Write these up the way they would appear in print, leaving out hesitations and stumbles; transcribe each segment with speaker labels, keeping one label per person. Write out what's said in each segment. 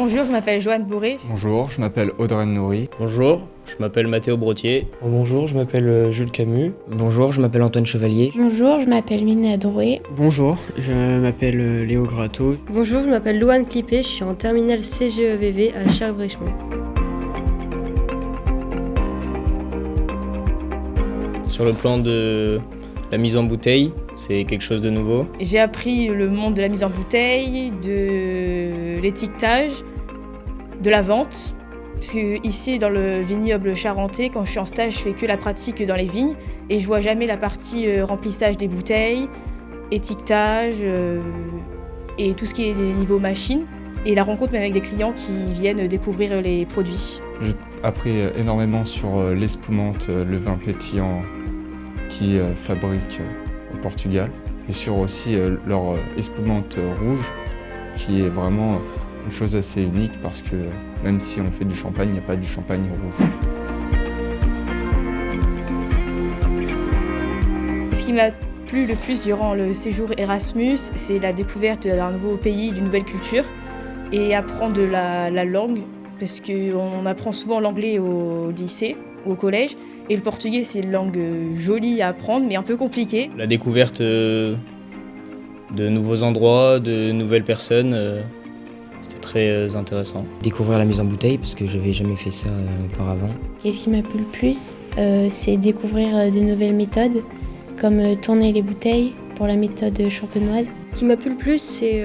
Speaker 1: Bonjour, je m'appelle Joanne Bourré.
Speaker 2: Bonjour, je m'appelle Audrey Nourri.
Speaker 3: Bonjour, je m'appelle Mathéo Brottier.
Speaker 4: Bonjour, je m'appelle Jules Camus.
Speaker 5: Bonjour, je m'appelle Antoine Chevalier.
Speaker 6: Bonjour, je m'appelle Mina Drouet.
Speaker 7: Bonjour, je m'appelle Léo Gratto.
Speaker 8: Bonjour, je m'appelle Louane Clippé, je suis en terminale CGEVV à Charles-Bréchemont.
Speaker 3: Sur le plan de la mise en bouteille, c'est quelque chose de nouveau.
Speaker 1: J'ai appris le monde de la mise en bouteille, de l'étiquetage, de la vente. Parce que ici, dans le vignoble charentais, quand je suis en stage, je fais que la pratique dans les vignes et je vois jamais la partie remplissage des bouteilles, étiquetage et tout ce qui est des niveaux machines. Et la rencontre même avec des clients qui viennent découvrir les produits.
Speaker 2: J'ai appris énormément sur l'espumante, le vin pétillant qui fabrique au Portugal, et sur aussi leur espumante rouge, qui est vraiment une chose assez unique parce que même si on fait du champagne, il n'y a pas du champagne rouge.
Speaker 1: Ce qui m'a plu le plus durant le séjour Erasmus, c'est la découverte d'un nouveau pays, d'une nouvelle culture, et apprendre la langue, parce qu'on apprend souvent l'anglais au lycée ou au collège, et le portugais c'est une langue jolie à apprendre mais un peu compliquée.
Speaker 3: La découverte de nouveaux endroits, de nouvelles personnes, c'était très intéressant.
Speaker 5: Découvrir la mise en bouteille parce que j'avais jamais fait ça auparavant.
Speaker 6: Qu'est-ce qui m'a plu le plus, c'est découvrir de nouvelles méthodes, comme tourner les bouteilles pour la méthode champenoise.
Speaker 8: Ce qui m'a plu le plus, c'est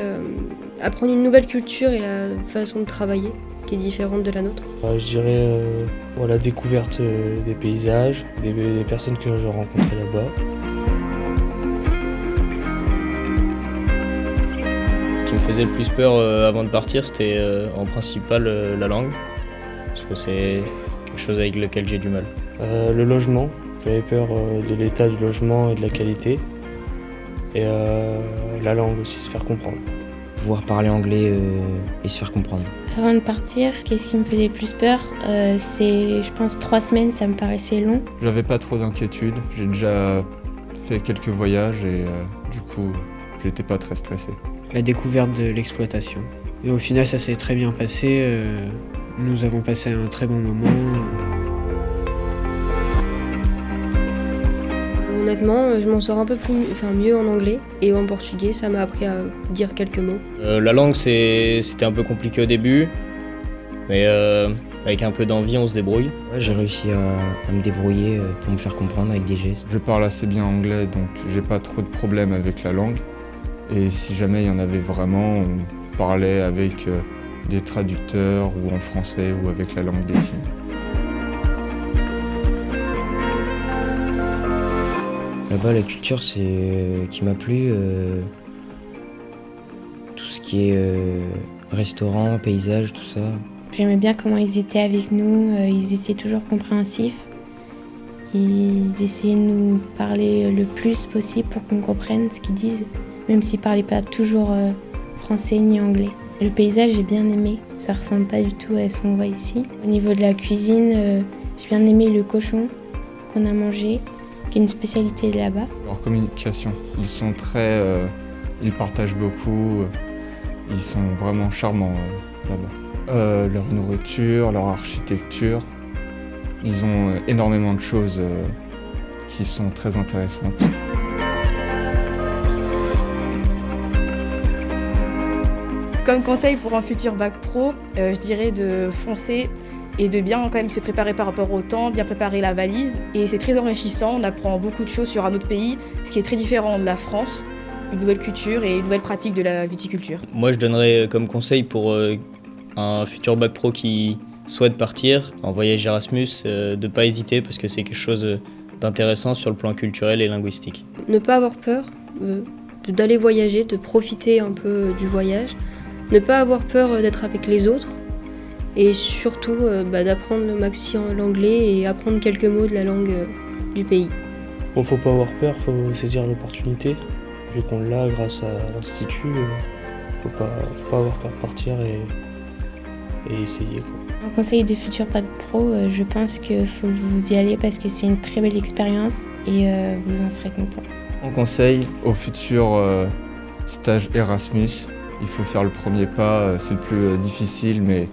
Speaker 8: apprendre une nouvelle culture et la façon de travailler qui est différente de la nôtre.
Speaker 4: Je dirais la découverte des paysages, des personnes que j'ai rencontrées là-bas.
Speaker 3: Ce qui me faisait le plus peur avant de partir, c'était en principal la langue, parce que c'est quelque chose avec lequel j'ai du mal.
Speaker 4: Le logement, j'avais peur de l'état du logement et de la qualité. Et la langue aussi, se faire comprendre.
Speaker 5: Pouvoir parler anglais et se faire comprendre.
Speaker 6: Avant de partir, qu'est-ce qui me faisait le plus peur, c'est, je pense, 3 semaines, ça me paraissait long.
Speaker 2: J'avais pas trop d'inquiétude, j'ai déjà fait quelques voyages et du coup, j'étais pas très stressé.
Speaker 7: La découverte de l'exploitation. Et au final, ça s'est très bien passé. Nous avons passé un très bon moment.
Speaker 8: Honnêtement, je m'en sors un peu mieux en anglais et en portugais, ça m'a appris à dire quelques mots.
Speaker 3: La langue, c'était un peu compliqué au début, mais avec un peu d'envie, on se débrouille.
Speaker 5: Ouais, j'ai réussi à me débrouiller pour me faire comprendre avec des gestes.
Speaker 2: Je parle assez bien anglais, donc j'ai pas trop de problèmes avec la langue. Et si jamais il y en avait vraiment, on parlait avec des traducteurs ou en français ou avec la langue des signes.
Speaker 5: Là-bas, la culture, c'est qui m'a plu. Tout ce qui est restaurant, paysage, tout ça.
Speaker 6: J'aimais bien comment ils étaient avec nous, ils étaient toujours compréhensifs. Ils essayaient de nous parler le plus possible pour qu'on comprenne ce qu'ils disent, même s'ils ne parlaient pas toujours français ni anglais. Le paysage, j'ai bien aimé, ça ne ressemble pas du tout à ce qu'on voit ici. Au niveau de la cuisine, j'ai bien aimé le cochon qu'on a mangé, qui est une spécialité de là-bas.
Speaker 2: Leur communication, ils sont ils partagent beaucoup, ils sont vraiment charmants là-bas. Leur nourriture, leur architecture, ils ont énormément de choses qui sont très intéressantes.
Speaker 1: Comme conseil pour un futur bac pro, je dirais de foncer et de bien quand même se préparer par rapport au temps, bien préparer la valise. Et c'est très enrichissant, on apprend beaucoup de choses sur un autre pays, ce qui est très différent de la France, une nouvelle culture et une nouvelle pratique de la viticulture.
Speaker 3: Moi, je donnerais comme conseil pour un futur bac pro qui souhaite partir en voyage Erasmus, de ne pas hésiter parce que c'est quelque chose d'intéressant sur le plan culturel et linguistique.
Speaker 8: Ne pas avoir peur d'aller voyager, de profiter un peu du voyage, ne pas avoir peur d'être avec les autres et surtout d'apprendre le maximum l'anglais et apprendre quelques mots de la langue du pays.
Speaker 4: Bon, faut pas avoir peur, faut saisir l'opportunité. Vu qu'on l'a grâce à l'Institut, faut pas avoir peur de partir et essayer, quoi.
Speaker 6: Un conseil de futur bac pro, je pense qu'il faut vous y aller parce que c'est une très belle expérience et vous en serez content.
Speaker 2: On conseille au futur stage Erasmus Il faut faire le premier pas, c'est le plus difficile, mais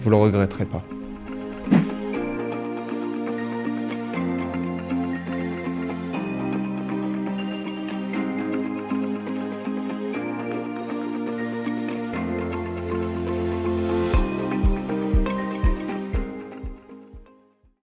Speaker 2: vous ne le regretterez pas.